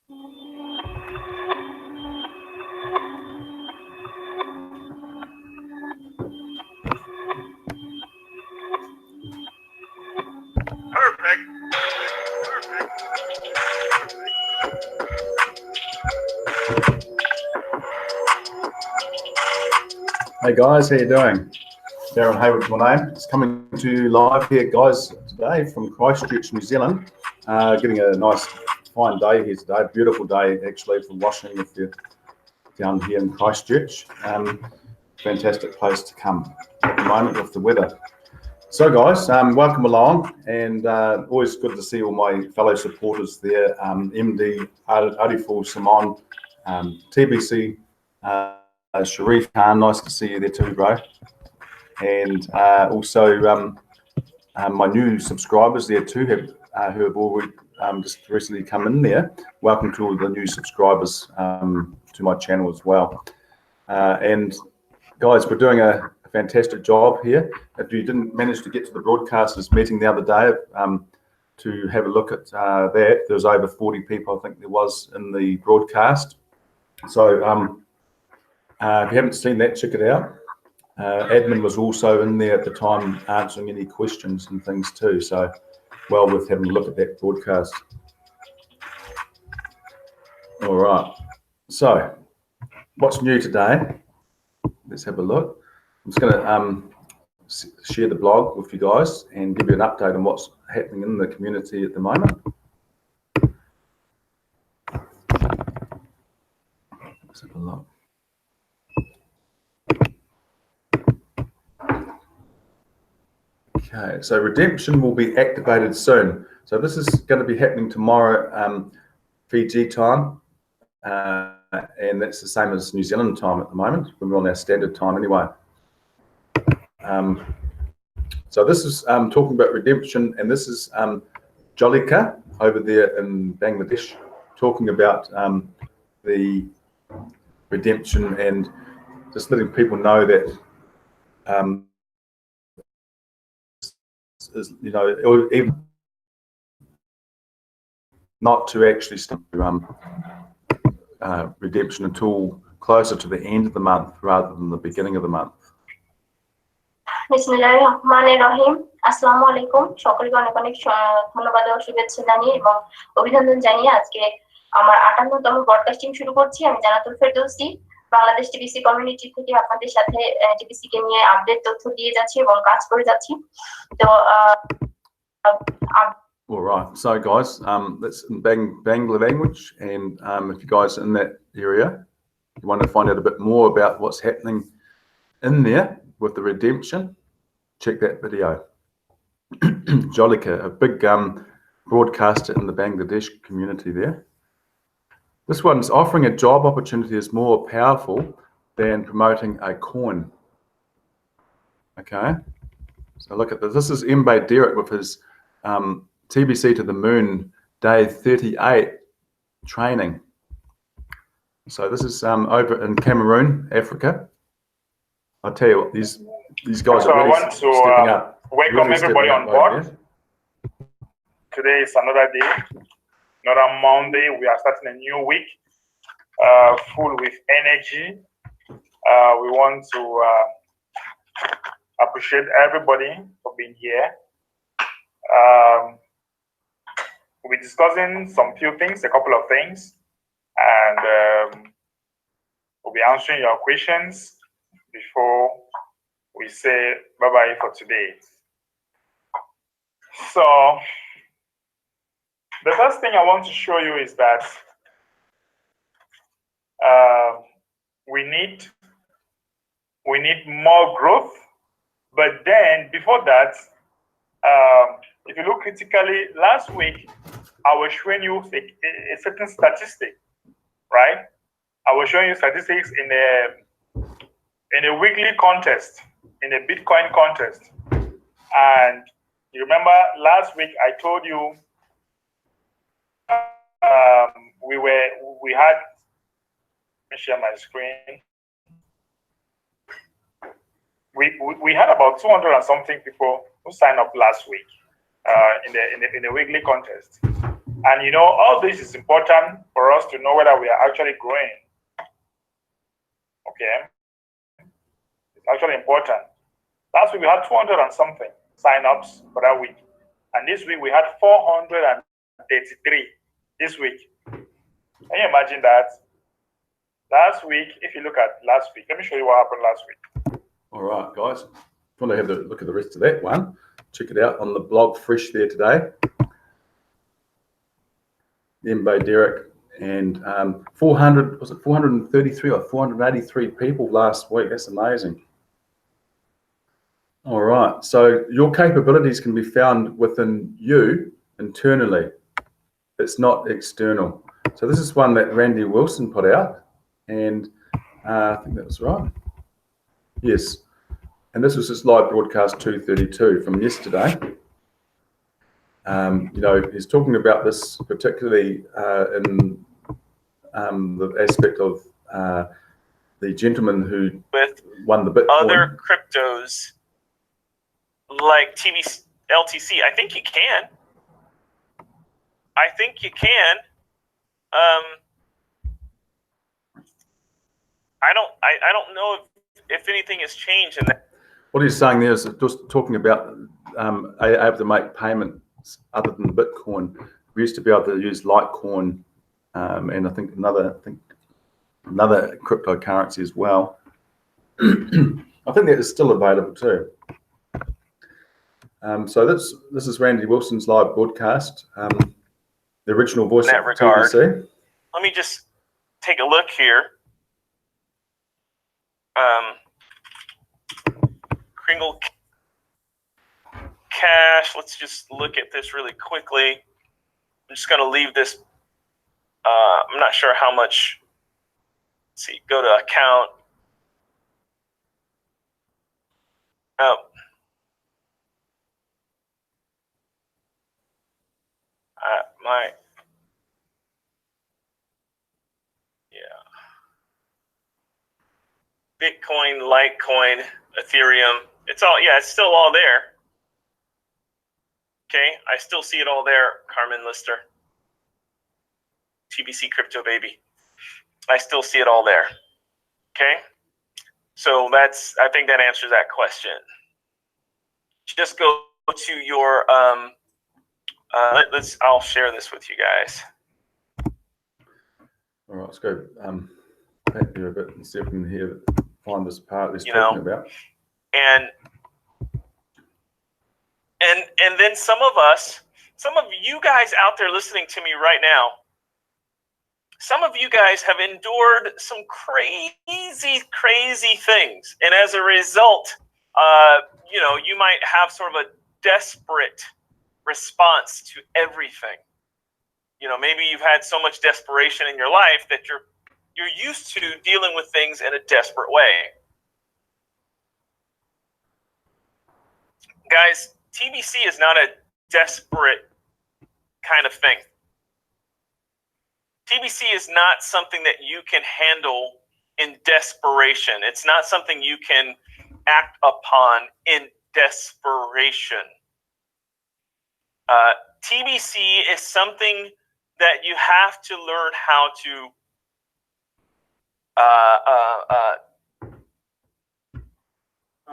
Hey guys, how you doing? Darren Hayward's my name. It's coming to you live here, guys, today from Christchurch, New Zealand. Getting a nice, fine day here today. Beautiful day, actually, for washing if you're down here in Christchurch. Fantastic place to come at the moment with the weather. So, guys, welcome along, and always good to see all my fellow supporters there. MD Ariful Simon, TBC. Sharif Khan, nice to see you there too, bro. And also my new subscribers there too, who have already just recently come in there. Welcome to all the new subscribers to my channel as well. And guys, we're doing a fantastic job here. If you didn't manage to get to the broadcasters meeting the other day to have a look at that, there was over 40 people, I think there was, in the broadcast. So if you haven't seen that, check it out. Admin was also in there at the time answering any questions and things too, so well worth having a look at that broadcast. All right, so what's new today? Let's have a look. I'm just going to share the blog with you guys and give you an update on what's happening in the community at the moment. Let's have a look. Okay, so redemption will be activated soon. So this is going to be happening tomorrow, Fiji time, and that's the same as New Zealand time at the moment. We're on our standard time anyway. So this is talking about redemption, and this is Jolika over there in Bangladesh talking about the redemption and just letting people know that is, you know, even not to actually start redemption until closer to the end of the month rather than the beginning of the month. বিসমিল্লাহিররহমানিররহিম। আসসালামু আলাইকুম। সকলকে অনেক অনেক ধন্যবাদ ও শুভেচ্ছা জানিয়ে এবং অভিনন্দন জানিয়ে আজকে আমার 58তম ব্রডকাস্টিং শুরু করছি। আমি জান্নাতুল ফেরদৌসী, বাংলাদেশ টিবিসি কমিউনিটি থেকে আপনাদের সাথে টিবিসি কে নিয়ে আপডেট তথ্য দিয়ে যাচ্ছি এবং কাজ করে যাচ্ছি। তো all right, so guys, that's in Bangla language, and if you guys are in that area, you want to find out a bit more about what's happening in there with the redemption, check that video. Jolika, a big broadcaster in the Bangladesh community there. This one's offering a job opportunity is more powerful than promoting a coin. Okay, so look at this. This is Mbe Derek with his TBC to the Moon Day 38 training. So this is over in Cameroon, Africa. I'll tell you what, these guys are really stepping up. Welcome everybody on board. Today is another day, another Monday. We are starting a new week, full with energy. We want to appreciate everybody for being here. We'll be discussing some few things, a couple of things, and we'll be answering your questions before we say bye-bye for today. So the first thing I want to show you is that we need more growth, but then before that, if you look critically, last week I was showing you a certain statistic, right? I was showing you statistics in a weekly contest, in a Bitcoin contest. And you remember last week I told you we had, let me share my screen. We had about 200 and something people who signed up last week in the weekly contest. And you know, all this is important for us to know whether we are actually growing. Okay, it's actually important. Last week we had 200 and something sign-ups for that week, and this week we had 433. This week, can you imagine that? Last week, if you look at last week, let me show you what happened last week. All right, guys. If you want to have a look at the rest of that one, check it out on the blog fresh there today. Mbo Derek, and 400, was it 433 or 483 people last week? That's amazing. All right, so your capabilities can be found within you internally. It's not external. So this is one that Randy Wilson put out, and I think that was right. Yes, and this was his live broadcast 232 from yesterday. You know, he's talking about this particularly in the aspect of the gentleman who won the Bitcoin. Other cryptos like TBC, LTC. I think you can. I think you can. I don't know if anything has changed in that. What he's saying there is just talking about able to make payments other than Bitcoin. We used to be able to use Litecoin and I think another cryptocurrency as well. I think that is still available too. So this is Randy Wilson's live broadcast, the original voice in that of regard. TBC. Let me just take a look here. Kringle Cash. Let's just look at this really quickly. I'm just going to leave this. I'm not sure how much. Let's see. Go to account. Oh. Bitcoin, Litecoin, Ethereum. It's all, yeah, it's still all there. Okay, I still see it all there, Carmen Lister. TBC Crypto Baby. I still see it all there. Okay, so I think that answers that question. Just go to your, I'll share this with you guys. All right, let's go back here a bit and see if we can find this part he's talking about. And then some of you guys out there listening to me right now, some of you guys have endured some crazy things. And as a result, you might have sort of a desperate response to everything. Maybe you've had so much desperation in your life that you're used to dealing with things in a desperate way. Guys, TBC is not a desperate kind of thing. TBC is not something that you can handle in desperation. It's not something you can act upon in desperation. TBC is something that you have to learn how to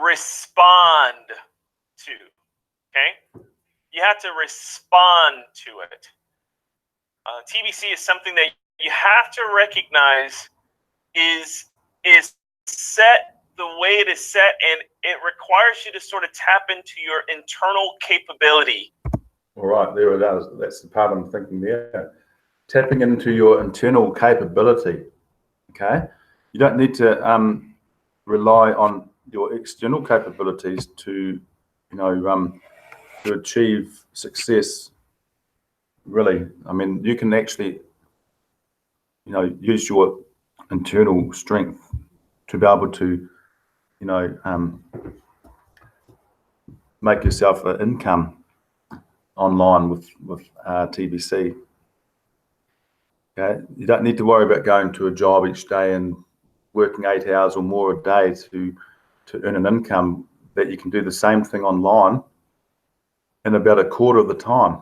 respond to. Okay, you have to respond to it. TBC is something that you have to recognize is set the way it is set, and it requires you to sort of tap into your internal capability. All right, there it is. That's the part I'm thinking there. Tapping into your internal capability. Okay, you don't need to rely on your external capabilities to, to achieve success. Really, I mean, you can actually, use your internal strength to be able to, make yourself an income online with TBC. Okay, you don't need to worry about going to a job each day and working 8 hours or more a day to earn an income. That you can do the same thing online in about a quarter of the time.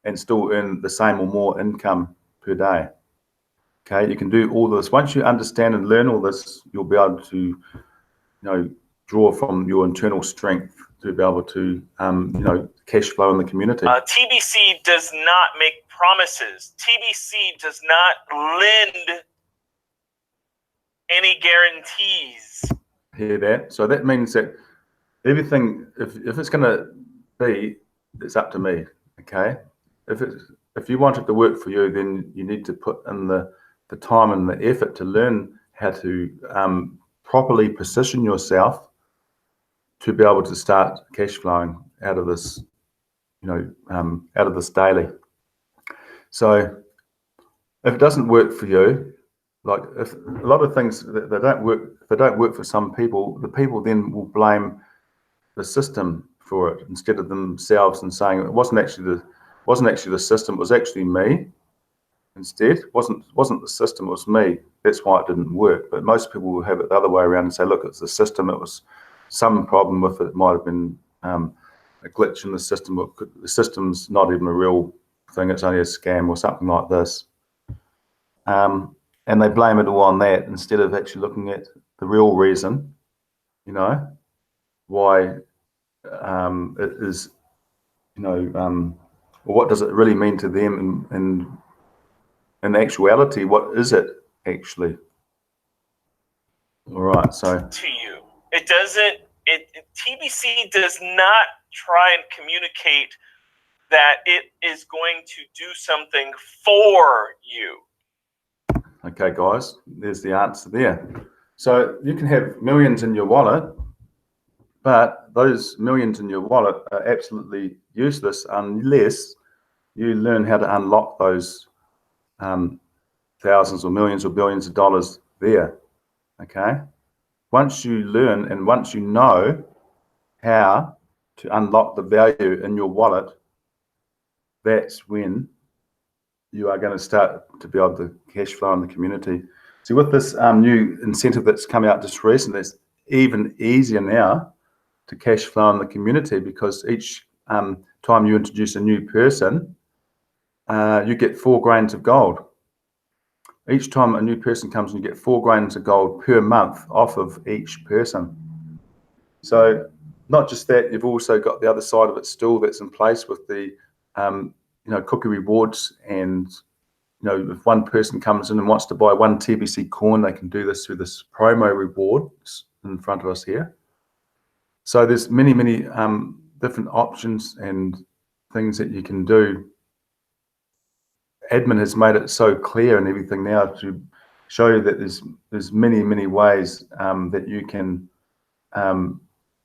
and still earn the same or more income per day. Okay, you can do all this. Once you understand and learn all this, you'll be able to, draw from your internal strength to be able to, cash flow in the community. TBC does not make promises. TBC does not lend any guarantees. Hear that? So that means that everything, if it's going to be, it's up to me. Okay, if you want it to work for you, then you need to put in the time and the effort to learn how to properly position yourself to be able to start cash flowing out of this, out of this daily. So if it doesn't work for you, like if a lot of things that they don't work for some people, the people then will blame the system for it instead of themselves and saying it wasn't actually the system, it was actually me. Instead, wasn't the system, it was me. That's why it didn't work. But most people will have it the other way around and say, look, it's the system. It was some problem with it. It might have been a glitch in the system. The system's not even a real thing. It's only a scam or something like this. And they blame it all on that instead of actually looking at the real reason, why it is, or what does it really mean to them, and in actuality, what is it actually? All right, so to you, it doesn't. TBC does not try and communicate that it is going to do something for you. Okay, guys, there's the answer there. So you can have millions in your wallet, but those millions in your wallet are absolutely useless unless you learn how to unlock those thousands or millions or billions of dollars there. Okay, once you learn and once you know how to unlock the value in your wallet, that's when you are going to start to be able to cash flow in the community. See, with this new incentive that's come out just recently, it's even easier now to cash flow in the community, because each time you introduce a new person, you get 4 grains of gold. Each time a new person comes, you get 4 grains of gold per month off of each person. So not just that, you've also got the other side of it still that's in place with the cookie rewards. And if one person comes in and wants to buy 1 TBC coin, they can do this through this promo rewards in front of us here. So there's many different options and things that you can do. Admin has made it so clear and everything now to show you that there's many ways that you can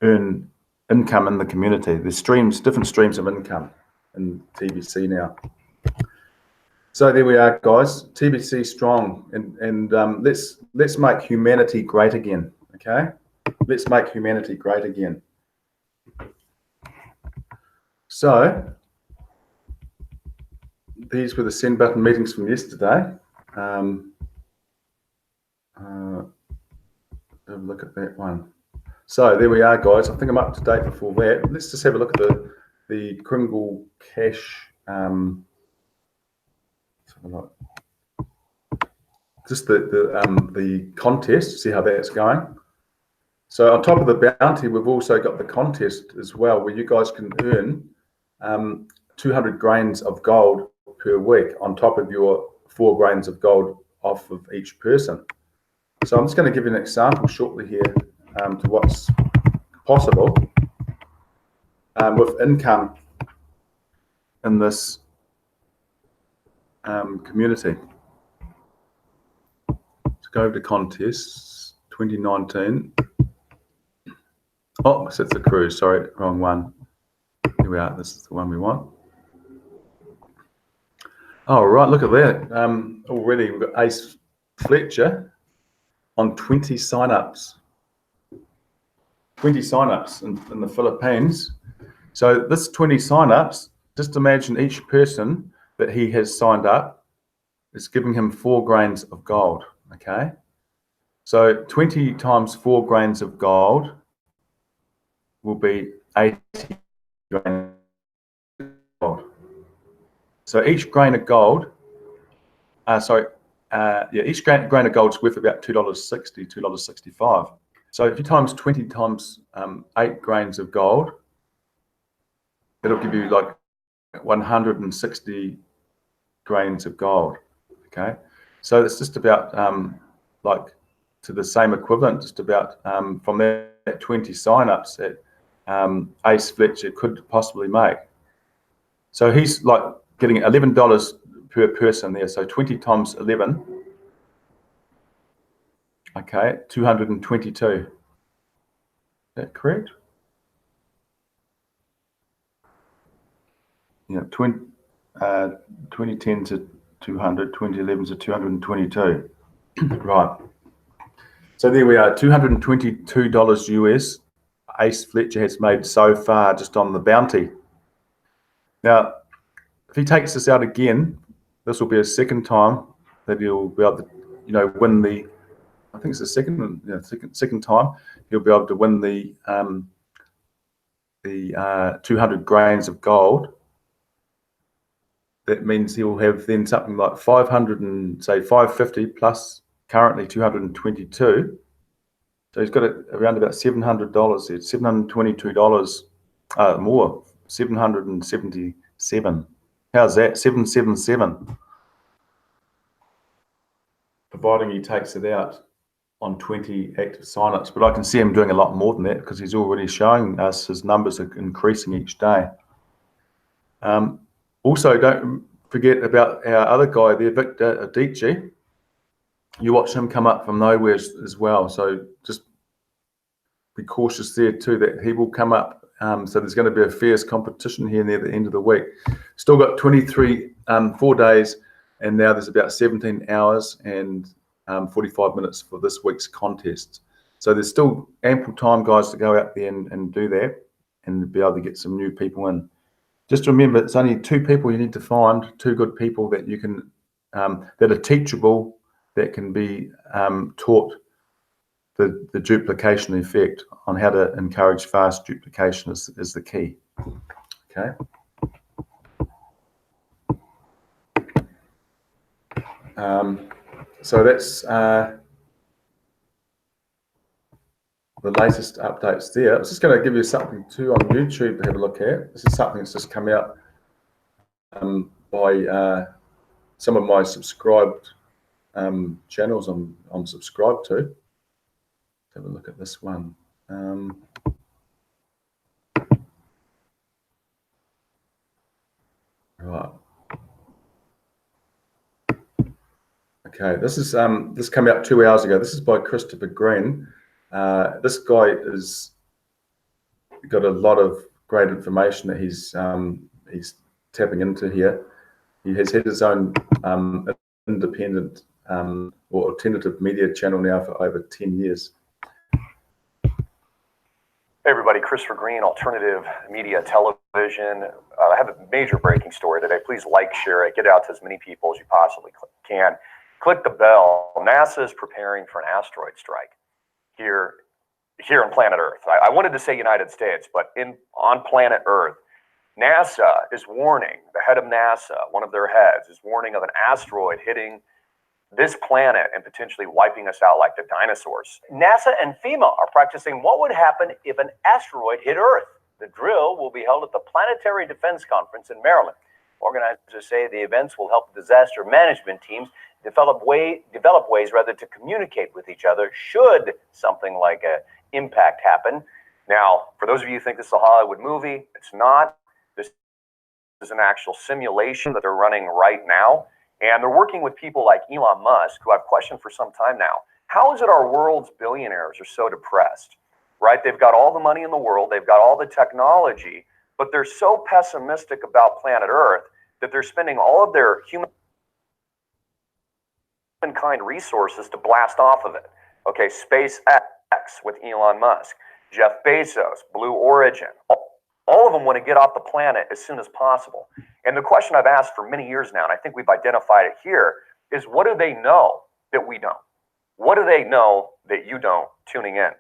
earn income in the community. There's different streams of income in TBC now. So there we are, guys. TBC strong, and let's make humanity great again. Okay, let's make humanity great again. So these were the send button meetings from yesterday. Have a look at that one. So there we are, guys. I think I'm up to date before that. Let's just have a look at the Kringle Cash. Just the contest. See how that's going. So on top of the bounty, we've also got the contest as well, where you guys can earn 200 grains of gold per week on top of your 4 grains of gold off of each person. So I'm just going to give you an example shortly here to what's possible with income in this community. Let's go over to contests 2019. Oh, so it's a cruise. Sorry, wrong one. Here we are. This is the one we want. Oh, right. Look at that. Already we've got Ace Fletcher on 20 signups. 20 signups in the Philippines. So this 20 signups, just imagine each person that he has signed up is giving him 4 grains of gold. Okay. So 20 times 4 grains of gold will be 80 grains of gold. So each grain of gold, each grain of gold is worth about $2.60, $2.65. So if you times 20 times 8 grains of gold, it'll give you like 160 grains of gold. Okay, so it's just about like to the same equivalent, just about from that 20 sign-ups that Ace Fletcher could possibly make. So he's like getting $11 per person there. So 20 times 11, okay, 222. Is that correct? Yeah, 2010 to 200, 2011 to 222. Right. So there we are, $222 US Ace Fletcher has made so far just on the bounty. Now, if he takes this out again, this will be a second time that he'll be able to, win the. I think it's the second time he'll be able to win the 200 grains of gold. That means he'll have then something like 550 plus currently 222. So he's got around about $700 there, $722 more, 777. How's that? 777. Providing he takes it out on 20 active sign-ups. But I can see him doing a lot more than that because he's already showing us his numbers are increasing each day. Also, don't forget about our other guy there, Victor Adichie. You watch him come up from nowhere as well. So just be cautious there too, that he will come up. So there's going to be a fierce competition here near the end of the week. Still got 4 days, and now there's about 17 hours and 45 minutes for this week's contest. So there's still ample time, guys, to go out there and do that and be able to get some new people in. Just remember, it's only 2 people you need to find, 2 good people that you can, that are teachable, that can be taught the duplication effect on how to encourage fast duplication is the key. Okay. So that's the latest updates there. I was just going to give you something too on YouTube to have a look at. This is something that's just come out by some of my subscribed channels I'm subscribed to. Let's have a look at this one. Right. Okay, this is this came out 2 hours ago. This is by Christopher Green. This guy is got a lot of great information that he's tapping into here. He has had his own independent or alternative media channel now for over 10 years. Hey everybody, Christopher Green, Alternative Media Television. I have a major breaking story today. Please like, share it, get it out to as many people as you possibly can. Click the bell. NASA is preparing for an asteroid strike here on planet Earth. I wanted to say United States, but on planet Earth, NASA is warning, the head of NASA, one of their heads, is warning of an asteroid hitting this planet and potentially wiping us out like the dinosaurs. NASA and FEMA are practicing what would happen if an asteroid hit Earth. The drill will be held at the Planetary Defense Conference in Maryland. Organizers say the events will help disaster management teams develop ways to communicate with each other should something like an impact happen. Now, for those of you who think this is a Hollywood movie, it's not. This is an actual simulation that they're running right now. And they're working with people like Elon Musk, who I've questioned for some time now. How is it our world's billionaires are so depressed, right? They've got all the money in the world, they've got all the technology, but they're so pessimistic about planet Earth that they're spending all of their humankind resources to blast off of it. Okay, SpaceX with Elon Musk, Jeff Bezos, Blue Origin, all of them want to get off the planet as soon as possible. And the question I've asked for many years now, and I think we've identified it here, is what do they know that we don't? What do they know that you don't tuning in?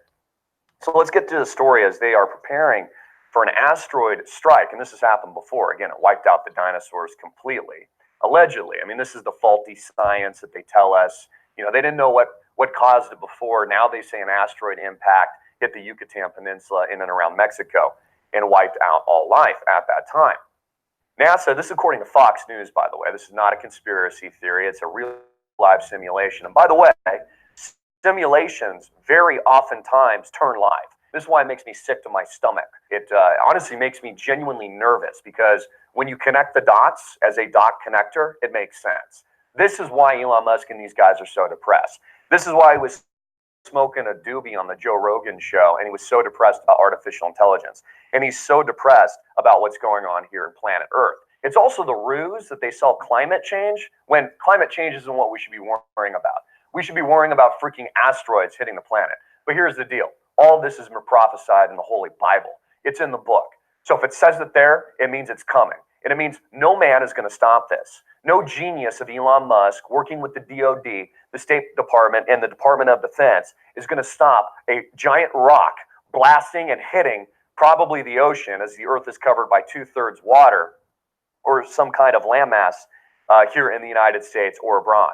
So let's get to the story as they are preparing for an asteroid strike, and this has happened before. Again, it wiped out the dinosaurs completely, allegedly. I mean, this is the faulty science that they tell us. You know, they didn't know what caused it before. Now they say an asteroid impact hit the Yucatan Peninsula in and around Mexico and wiped out all life at that time. NASA, this is according to Fox News, by the way. This is not a conspiracy theory. It's a real live simulation. And by the way, simulations very oftentimes turn live. This is why it makes me sick to my stomach. It honestly makes me genuinely nervous, because when you connect the dots as a dot connector, it makes sense. This is why Elon Musk and these guys are so depressed. This is why he was smoking a doobie on the Joe Rogan show, and he was so depressed about artificial intelligence. And he's so depressed about what's going on here in planet Earth. It's also the ruse that they sell climate change, when climate change isn't what we should be worrying about. We should be worrying about freaking asteroids hitting the planet. But here's the deal. All this is prophesied in the Holy Bible. It's in the book. So if it says it there, it means it's coming. And it means no man is going to stop this. No genius of Elon Musk working with the DOD, the State Department, and the Department of Defense is going to stop a giant rock blasting and hitting probably the ocean, as the Earth is covered by 2/3 water, or some kind of landmass here in the United States or abroad.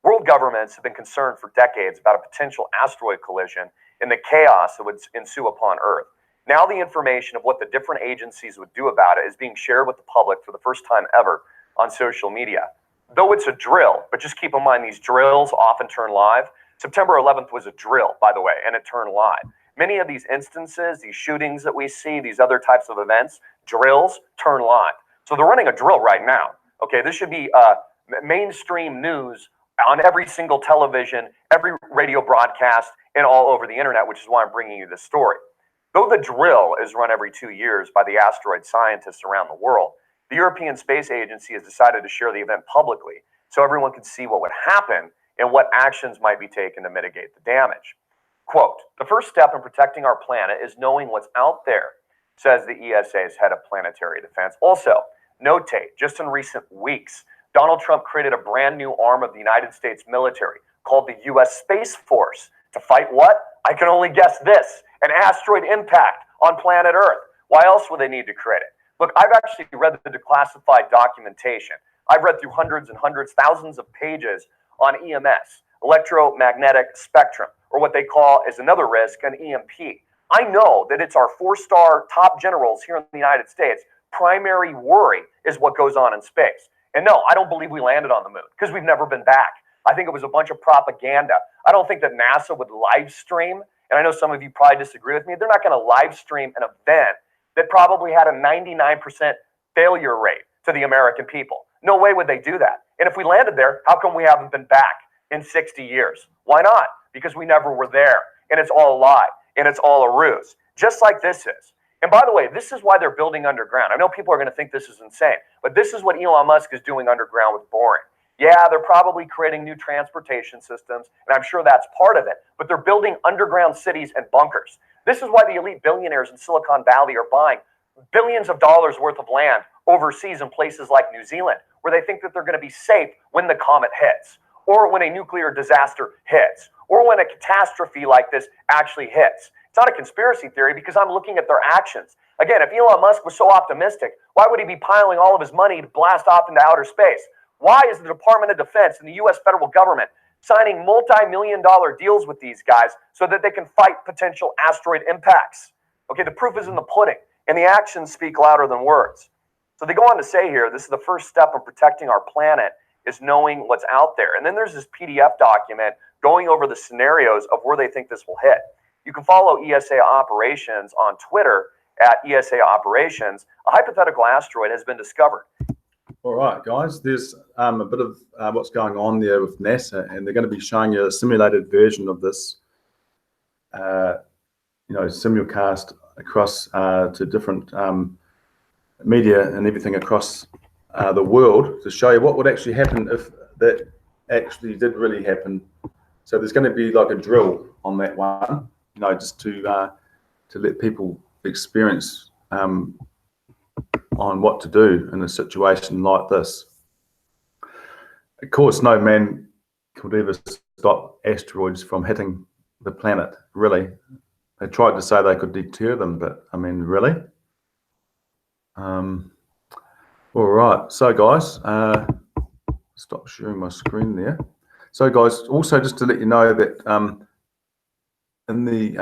World governments have been concerned for decades about a potential asteroid collision and the chaos that would ensue upon Earth. Now the information of what the different agencies would do about it is being shared with the public for the first time ever on social media. Though it's a drill, but just keep in mind these drills often turn live. September 11th was a drill, by the way, and it turned live. Many of these instances, these shootings that we see, these other types of events, drills turn live. So they're running a drill right now. Okay, this should be mainstream news on every single television, every radio broadcast, and all over the internet, which is why I'm bringing you this story. Though the drill is run every 2 years by the asteroid scientists around the world, the European Space Agency has decided to share the event publicly so everyone can see what would happen and what actions might be taken to mitigate the damage. Quote, "The first step in protecting our planet is knowing what's out there," says the ESA's head of planetary defense. Also, notate, just in recent weeks, Donald Trump created a brand new arm of the United States military called the U.S. Space Force to fight what? I can only guess this: an asteroid impact on planet Earth. Why else would they need to create it? Look, I've actually read the declassified documentation. I've read through hundreds and hundreds, thousands of pages on EMS, electromagnetic spectrum, or what they call, as another risk, an EMP. I know that it's our 4-star top generals here in the United States' primary worry is what goes on in space. And no, I don't believe we landed on the moon, because we've never been back. I think it was a bunch of propaganda. I don't think that NASA would live stream, and I know some of you probably disagree with me, they're not going to live stream an event that probably had a 99% failure rate to the American people. No way would they do that. And if we landed there, how come we haven't been back in 60 years? Why not? Because we never were there, and it's all a lie, and it's all a ruse, just like this is. And by the way, this is why they're building underground. I know people are going to think this is insane, but this is what Elon Musk is doing underground with boring. Yeah, they're probably creating new transportation systems, and I'm sure that's part of it, but they're building underground cities and bunkers. This is why the elite billionaires in Silicon Valley are buying billions of dollars worth of land overseas in places like New Zealand, where they think that they're going to be safe when the comet hits, or when a nuclear disaster hits, or when a catastrophe like this actually hits. It's not a conspiracy theory, because I'm looking at their actions. Again, if Elon Musk was so optimistic, why would he be piling all of his money to blast off into outer space? Why is the Department of Defense and the U.S. federal government signing multi-million-dollar deals with these guys so that they can fight potential asteroid impacts? Okay, the proof is in the pudding, and the actions speak louder than words. So they go on to say here, this is the first step in protecting our planet, is knowing what's out there. And then there's this PDF document going over the scenarios of where they think this will hit. You can follow ESA Operations on Twitter at ESA Operations. A hypothetical asteroid has been discovered. All right, guys, there's a bit of what's going on there with NASA, and they're going to be showing you a simulated version of this, simulcast across to different media and everything across the world to show you what would actually happen if that actually did really happen. So there's going to be like a drill on that one, just to let people experience on what to do in a situation like this. Of course, no man could ever stop asteroids from hitting the planet, really. They tried to say they could deter them, but I mean, really? All right, so guys, stop sharing my screen there. So guys, also just to let you know that in the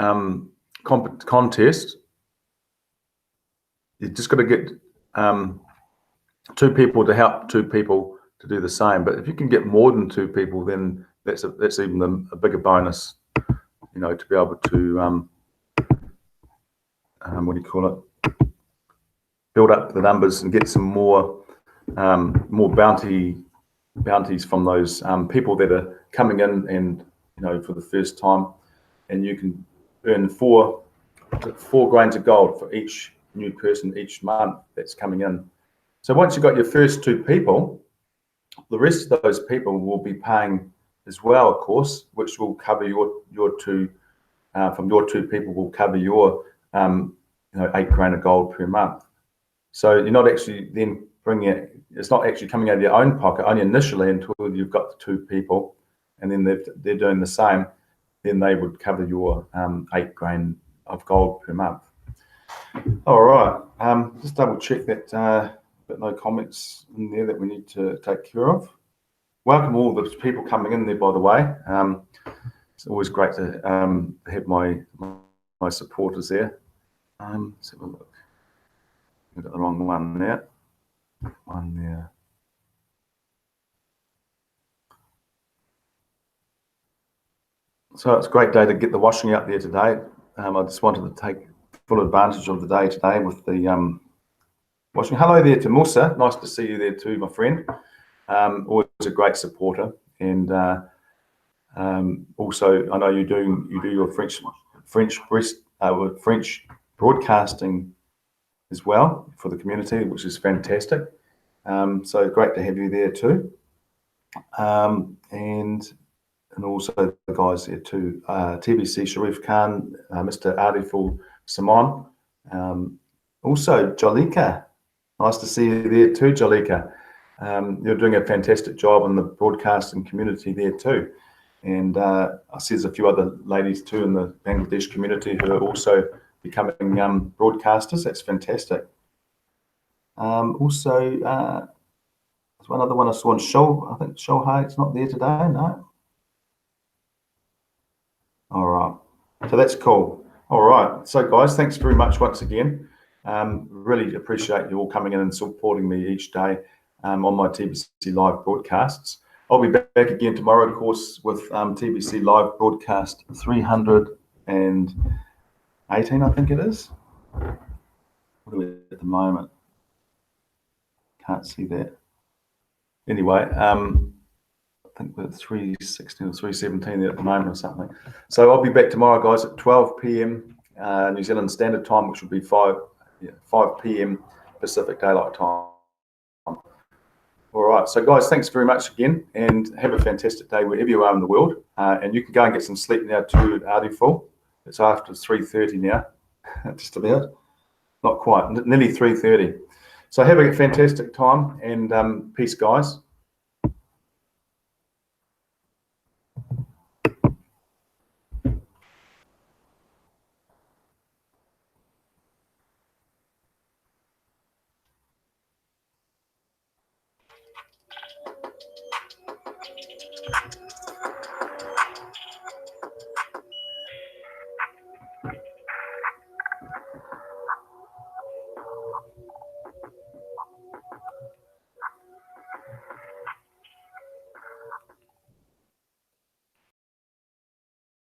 contest, you just got to get 2 people to help 2 people to do the same. But if you can get more than 2 people, then that's even a bigger bonus. You know, to be able to what do you call it? Build up the numbers and get some more bounties from those people that are coming in, and you know, for the first time, and you can earn 4 grains of gold for each new person each month that's coming in. So once you've got your first 2 people, the rest of those people will be paying as well, of course, which will cover your 2 from your 2 people will cover your 8 grain of gold per month. So you're not actually then bringing it. It's not actually coming out of your own pocket only initially until you've got the 2 people, and then they're doing the same. Then they would cover your 8 grain of gold per month. All right, just double check that, but no comments in there that we need to take care of. Welcome all the people coming in there, by the way. It's always great to have my supporters there. Let's have a look. I got the wrong one there. One there. So it's a great day to get the washing out there today. I just wanted to take full advantage of the day today with the washing. Hello there to Musa. Nice to see you there too, my friend. Always a great supporter, and also I know you do your French broadcasting as well for the community, which is fantastic. So great to have you there too, and also the guys there too, TBC Sharif Khan, Mr. Ariful Simon, also Jolika. Nice to see you there too, Jolika. You're doing a fantastic job in the broadcasting community there too. And I see there's a few other ladies too in the Bangladesh community who are also becoming broadcasters. That's fantastic. Also, there's one other one I saw on I think Shohei, it's not there today, no? All right, so that's cool. All right, so guys, thanks very much once again. Really appreciate you all coming in and supporting me each day on my TBC Live broadcasts. I'll be back again tomorrow, of course, with TBC Live Broadcast 318, I think it is. What are we at the moment? Can't see that. Anyway, I think we're at 316 or 317 there at the moment or something. So I'll be back tomorrow, guys, at 12 p.m. New Zealand Standard Time, which will be 5 p.m. Pacific Daylight Time. All right, so guys, thanks very much again, and have a fantastic day wherever you are in the world. And you can go and get some sleep now too, Artiful. It's after 3:30 now, just about. Not quite, nearly 3:30. So have a fantastic time, and peace, guys.